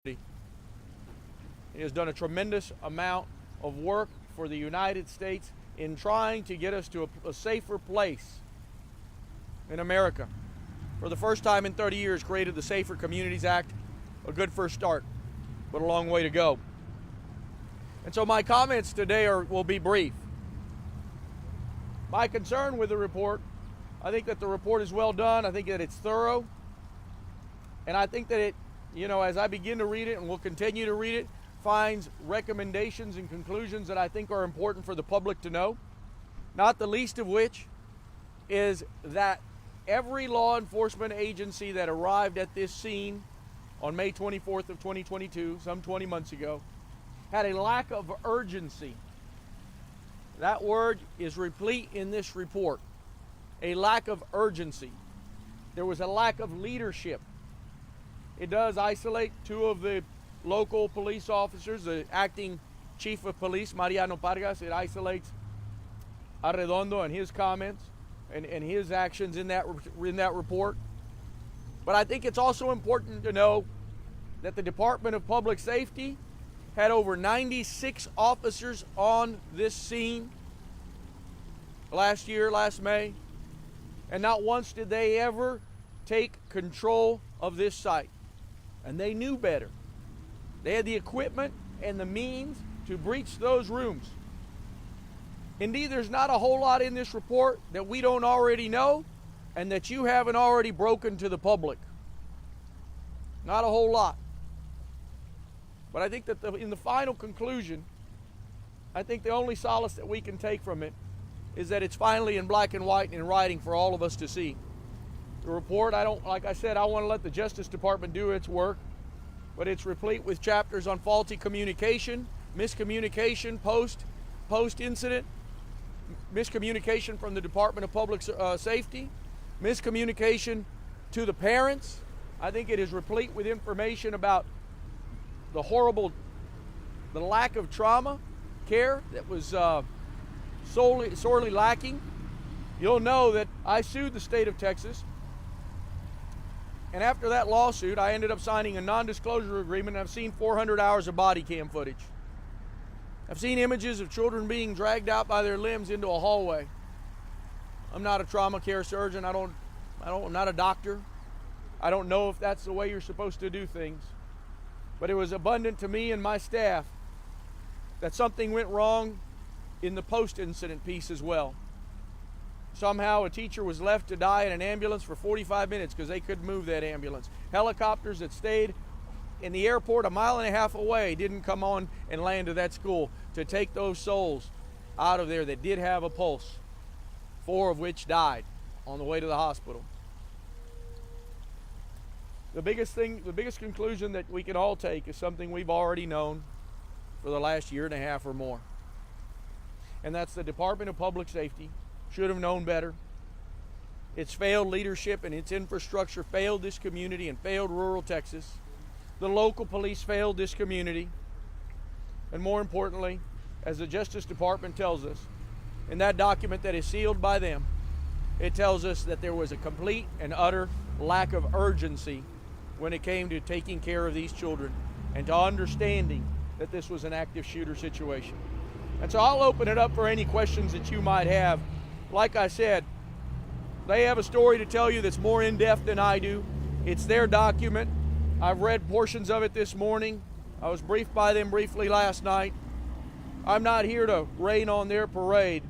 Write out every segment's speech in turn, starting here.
He has done a tremendous amount of work for the United States in trying to get us to a safer place in America. For the first time in 30 years, created the Safer Communities Act, a good first start, but a long way to go. And so my comments today will be brief. My concern with the report, I think that the report is well done. I think that it's thorough. And I think that it, as I begin to read it and will continue to read it, finds recommendations and conclusions that I think are important for the public to know. Not the least of which is that every law enforcement agency that arrived at this scene on May 24th of 2022, some 20 months ago, had a lack of urgency. That word is replete in this report. A lack of urgency. There was a lack of leadership. It does isolate two of the local police officers, the acting chief of police, Mariano Pargas. It isolates Arredondo and his comments and his actions in that report. But I think it's also important to know that the Department of Public Safety had over 96 officers on this scene last May, and not once did they ever take control of this site. And they knew better. They had the equipment and the means to breach those rooms. Indeed, there's not a whole lot in this report that we don't already know and that you haven't already broken to the public. Not a whole lot. But I think that in the final conclusion, I think the only solace that we can take from it is that it's finally in black and white and in writing for all of us to see. The report, like I said, I want to let the Justice Department do its work, but it's replete with chapters on faulty communication, miscommunication post-incident, miscommunication from the Department of Public Safety, miscommunication to the parents. I think it is replete with information about the lack of trauma care that was sorely lacking. You'll know that I sued the state of Texas, and after that lawsuit, I ended up signing a non-disclosure agreement, and I've seen 400 hours of body cam footage. I've seen images of children being dragged out by their limbs into a hallway. I'm not a trauma care surgeon. I'm not a doctor. I don't know if that's the way you're supposed to do things. But it was abundant to me and my staff that something went wrong in the post-incident piece as well. Somehow a teacher was left to die in an ambulance for 45 minutes because they couldn't move that ambulance. Helicopters that stayed in the airport a mile and a half away didn't come on and land at that school to take those souls out of there that did have a pulse, 4 of which died on the way to the hospital. The biggest conclusion that we can all take is something we've already known for the last year and a half or more. And that's the Department of Public Safety should have known better. Its failed leadership and its infrastructure failed this community and failed rural Texas. The local police failed this community. And more importantly, as the Justice Department tells us, in that document that is sealed by them, it tells us that there was a complete and utter lack of urgency when it came to taking care of these children and to understanding that this was an active shooter situation. And so I'll open it up for any questions that you might have. Like I said, they have a story to tell you that's more in-depth than I do. It's their document. I've read portions of it this morning. I was briefed by them briefly last night. I'm not here to rain on their parade,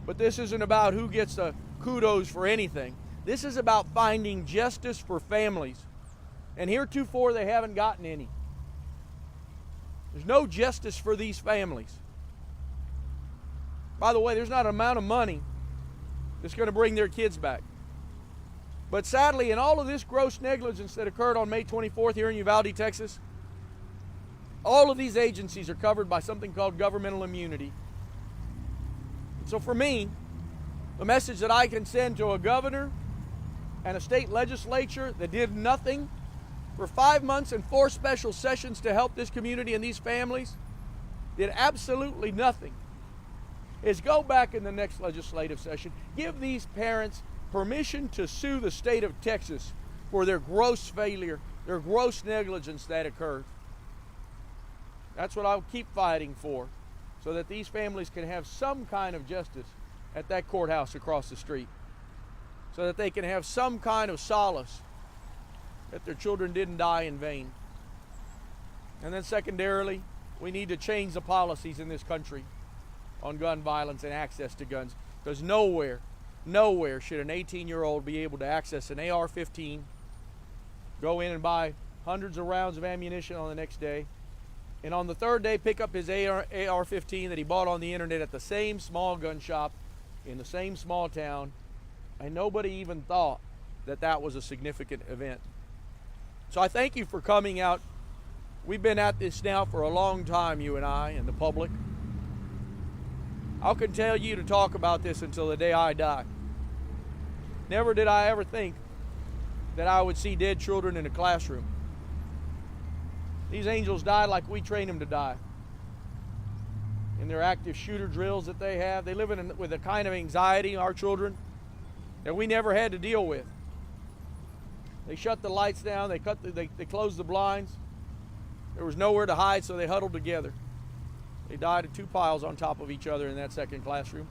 but this isn't about who gets the kudos for anything. This is about finding justice for families. And heretofore, they haven't gotten any. There's no justice for these families. By the way, there's not an amount of money that's going to bring their kids back. But sadly, in all of this gross negligence that occurred on May 24th here in Uvalde, Texas, all of these agencies are covered by something called governmental immunity. So for me, the message that I can send to a governor and a state legislature that did nothing for 5 months and 4 special sessions to help this community and these families, did absolutely nothing, is go back in the next legislative session, give these parents permission to sue the state of Texas for their gross failure, their gross negligence that occurred. That's what I'll keep fighting for, so that these families can have some kind of justice at that courthouse across the street, so that they can have some kind of solace that their children didn't die in vain. And then secondarily, we need to change the policies in this country on gun violence and access to guns, because nowhere should an 18-year-old be able to access an AR-15, go in and buy hundreds of rounds of ammunition on the next day, and on the third day pick up his AR-15 that he bought on the internet at the same small gun shop in the same small town, and nobody even thought that that was a significant event. So I thank you for coming out. We've been at this now for a long time, you and I and the public. I'll continue to talk about this until the day I die. Never did I ever think that I would see dead children in a classroom. These angels die like we train them to die. In their active shooter drills that they have, they live with a kind of anxiety, our children, that we never had to deal with. They shut the lights down, they closed the blinds. There was nowhere to hide, so they huddled together. They died in two piles on top of each other in that second classroom.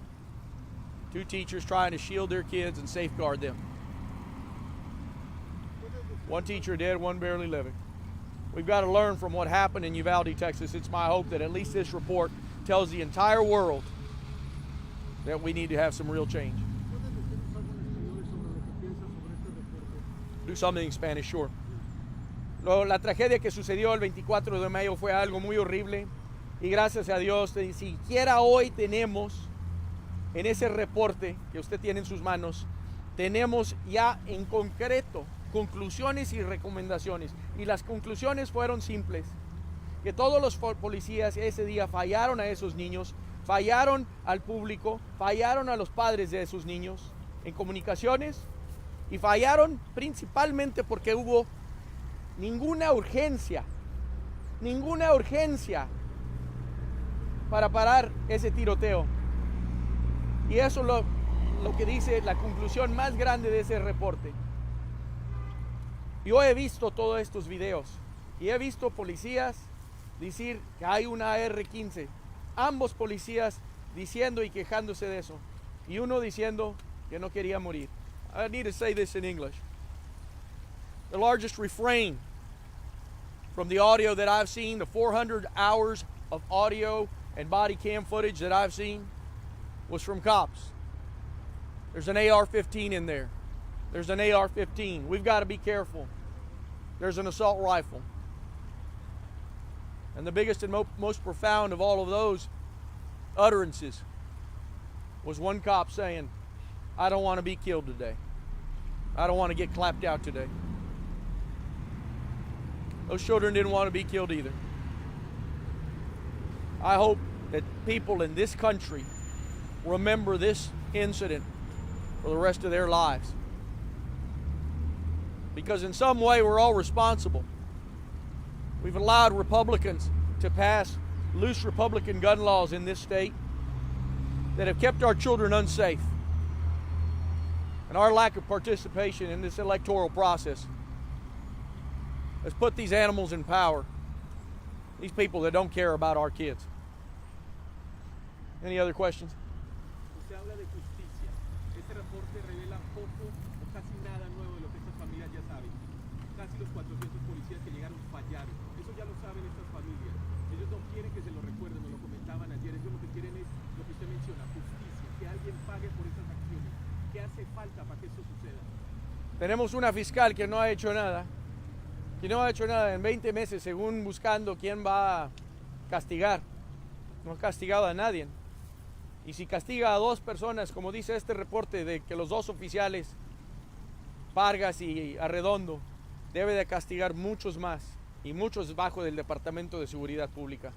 Two teachers trying to shield their kids and safeguard them. One teacher dead, one barely living. We've got to learn from what happened in Uvalde, Texas. It's my hope that at least this report tells the entire world that we need to have some real change. Do something in Spanish, sure. La tragedia que sucedió el 24 de mayo fue algo muy horrible y gracias a Dios, ni siquiera hoy tenemos en ese reporte que usted tiene en sus manos, tenemos ya en concreto conclusiones y recomendaciones. Y las conclusiones fueron simples, que todos los policías ese día fallaron a esos niños, fallaron al público, fallaron a los padres de esos niños en comunicaciones y fallaron principalmente porque hubo ninguna urgencia para parar ese tiroteo. Y eso es lo que dice la conclusión más grande de ese reporte. Yo he visto todos estos videos y he visto policías decir que hay una AR-15, ambos policías diciendo y quejándose de eso, y uno diciendo que no quería morir. I need to say this in English. The largest refrain from the audio that I've seen, the 400 hours of audio and body cam footage that I've seen, was from cops. There's an AR-15 in there. There's an AR-15. We've got to be careful. There's an assault rifle. And the biggest and most profound of all of those utterances was one cop saying, I don't want to be killed today. I don't want to get clapped out today. Those children didn't want to be killed either. I hope that people in this country remember this incident for the rest of their lives. Because in some way we're all responsible. We've allowed Republicans to pass loose Republican gun laws in this state that have kept our children unsafe. And our lack of participation in this electoral process has put these animals in power. These people that don't care about our kids. Any other questions? Se habla de justicia. Este reporte revela poco o casi nada nuevo de lo que estas familias ya saben. Casi los 400 policías que llegaron fallaron. Eso ya lo saben estas familias. Ellos no quieren que se lo recuerden, nos lo comentaban ayer. Ellos lo que quieren es lo que usted menciona, justicia. Que alguien pague por esas acciones. ¿Qué hace falta para que esto suceda? Tenemos una fiscal que no ha hecho nada. Que no ha hecho nada en 20 meses, según buscando quién va a castigar. No ha castigado a nadie. Y si castiga a dos personas, como dice este reporte de que los dos oficiales, Vargas y Arredondo, debe de castigar muchos más, y muchos bajo del Departamento de Seguridad Pública.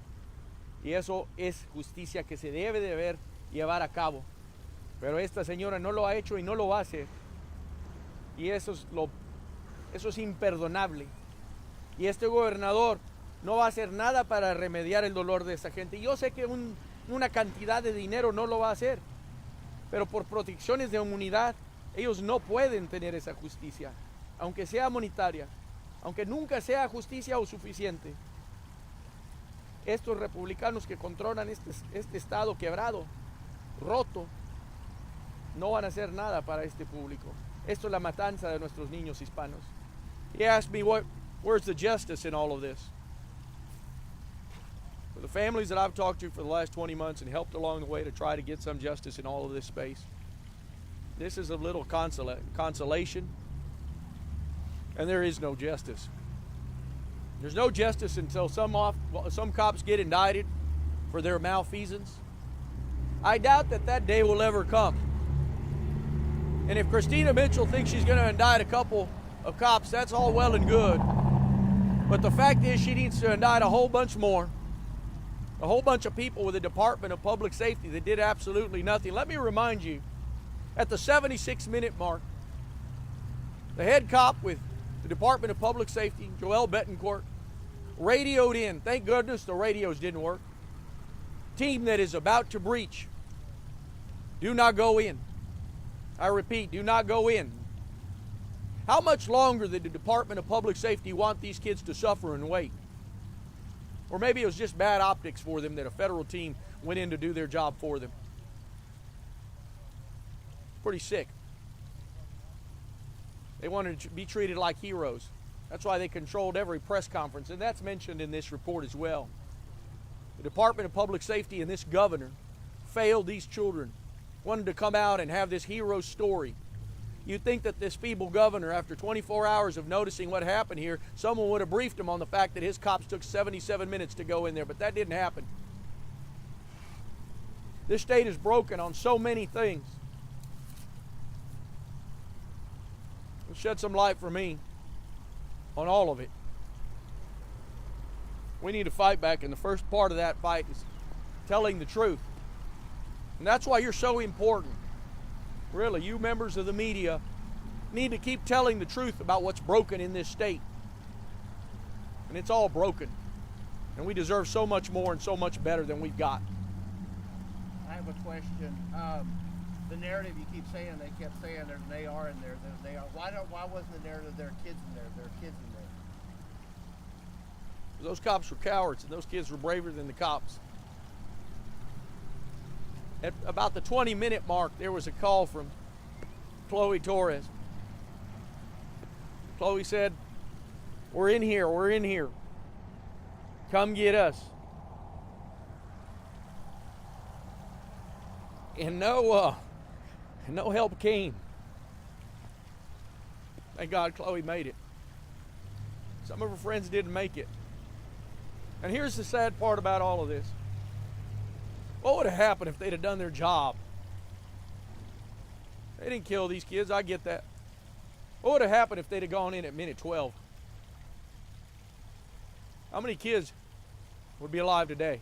Y eso es justicia que se debe de llevar a cabo. Pero esta señora no lo ha hecho y no lo va a hacer. Y eso es imperdonable. Y este gobernador no va a hacer nada para remediar el dolor de esta gente. Yo sé que una cantidad de dinero no lo va a hacer, pero por protecciones de inmunidad, ellos no pueden tener esa justicia, aunque sea monetaria, aunque nunca sea justicia o suficiente. estos republicanos que controlan este estado quebrado, roto, no van a hacer nada para este público. Esto es la matanza de nuestros niños hispanos. He asked me, where's the justice in all of this? For the families that I've talked to for the last 20 months and helped along the way to try to get some justice in all of this space, this is a little consolation, and there is no justice. There's no justice until some cops get indicted for their malfeasance. I doubt that day will ever come. And if Christina Mitchell thinks she's going to indict a couple of cops, that's all well and good. But the fact is, she needs to indict a whole bunch more. A whole bunch of people with the Department of Public Safety that did absolutely nothing. Let me remind you, at the 76-minute mark, the head cop with the Department of Public Safety, Joel Betancourt, radioed in. Thank goodness the radios didn't work. Team that is about to breach, do not go in. I repeat, do not go in. How much longer did the Department of Public Safety want these kids to suffer and wait? Or maybe it was just bad optics for them that a federal team went in to do their job for them. Pretty sick. They wanted to be treated like heroes. That's why they controlled every press conference, and that's mentioned in this report as well. The Department of Public Safety and this governor failed these children, wanted to come out and have this hero story. You'd think that this feeble governor, after 24 hours of noticing what happened here, someone would have briefed him on the fact that his cops took 77 minutes to go in there, but that didn't happen. This state is broken on so many things. Shed some light for me on all of it. We need to fight back, and the first part of that fight is telling the truth. And that's why you're so important. Really, you members of the media need to keep telling the truth about what's broken in this state. And it's all broken. And we deserve so much more and so much better than we've got. I have a question. The narrative you keep saying, they kept saying there's an AR in there, there's an AR. Why wasn't the narrative there are kids in there? There are kids in there. Those cops were cowards, and those kids were braver than the cops. At about the 20-minute mark, there was a call from Chloe Torres. Chloe said, we're in here. Come get us. And no help came. Thank God Chloe made it. Some of her friends didn't make it. And here's the sad part about all of this. What would have happened if they'd have done their job? They didn't kill these kids, I get that. What would have happened if they'd have gone in at minute 12? How many kids would be alive today?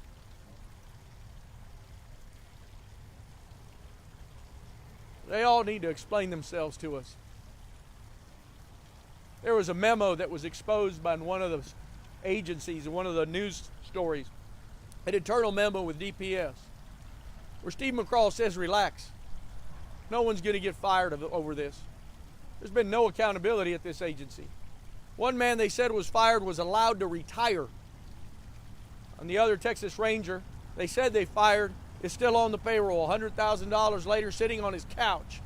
They all need to explain themselves to us. There was a memo that was exposed by one of those agencies in one of the news stories, an internal memo with DPS, where Steve McCraw says, relax. No one's going to get fired over this. There's been no accountability at this agency. One man they said was fired was allowed to retire. And the other Texas Ranger they said they fired is still on the payroll, $100,000 later sitting on his couch.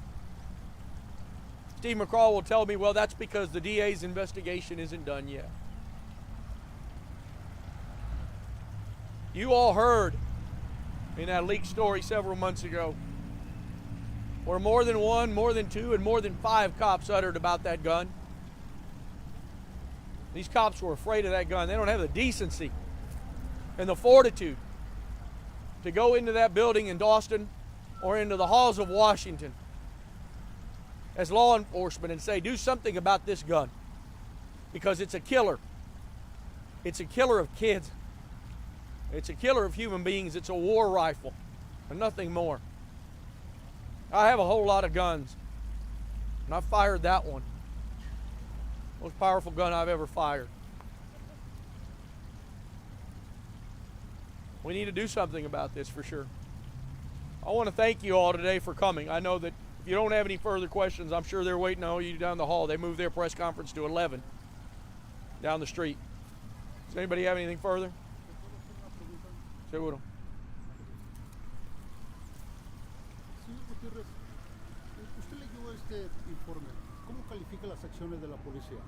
Steve McCraw will tell me, well, that's because the DA's investigation isn't done yet. You all heard in that leaked story several months ago where more than one, more than two, and more than 5 cops uttered about that gun. These cops were afraid of that gun. They don't have the decency and the fortitude to go into that building in Dawson or into the halls of Washington as law enforcement and say, do something about this gun, because it's a killer. It's a killer of kids. It's a killer of human beings. It's a war rifle and nothing more. I have a whole lot of guns, and I fired that one. Most powerful gun I've ever fired. We need to do something about this for sure. I want to thank you all today for coming. I know that if you don't have any further questions, I'm sure they're waiting on you down the hall. They moved their press conference to 11 down the street. Does anybody have anything further? Seguro. Señor Gutiérrez, usted leyó este informe. ¿Cómo califica las acciones de la policía?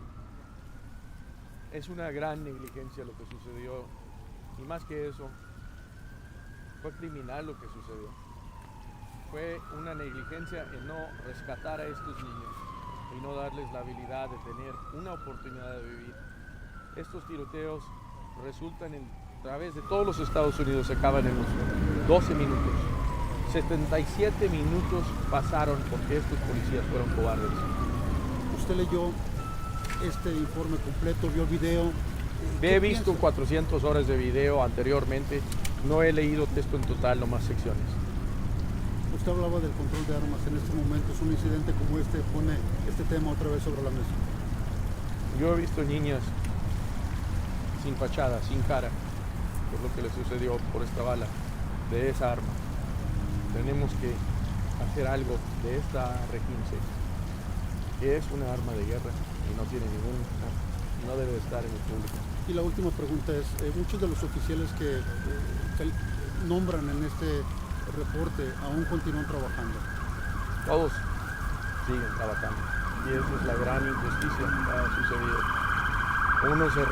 Es una gran negligencia lo que sucedió. Y más que eso, fue criminal lo que sucedió. Fue una negligencia en no rescatar a estos niños y no darles la habilidad de tener una oportunidad de vivir. Estos tiroteos resultan a través de todos los Estados Unidos, se acaban en los 12 minutos. 77 minutos pasaron porque estos policías fueron cobardes. ¿Usted leyó este informe completo, vio el video? He visto 400 horas de video anteriormente, no he leído texto en total, nomás secciones. Usted hablaba del control de armas. En estos momentos un incidente como este pone este tema otra vez sobre la mesa. Yo he visto niñas sin fachada, sin cara, por lo que les sucedió por esta bala, de esa arma. Tenemos que hacer algo de esta R-15, que es una arma de guerra y no tiene no debe estar en el público. Y la última pregunta es, muchos de los oficiales que nombran en este reporte aún continúan trabajando. Todos siguen trabajando y esa es la gran injusticia que ha sucedido. Uno se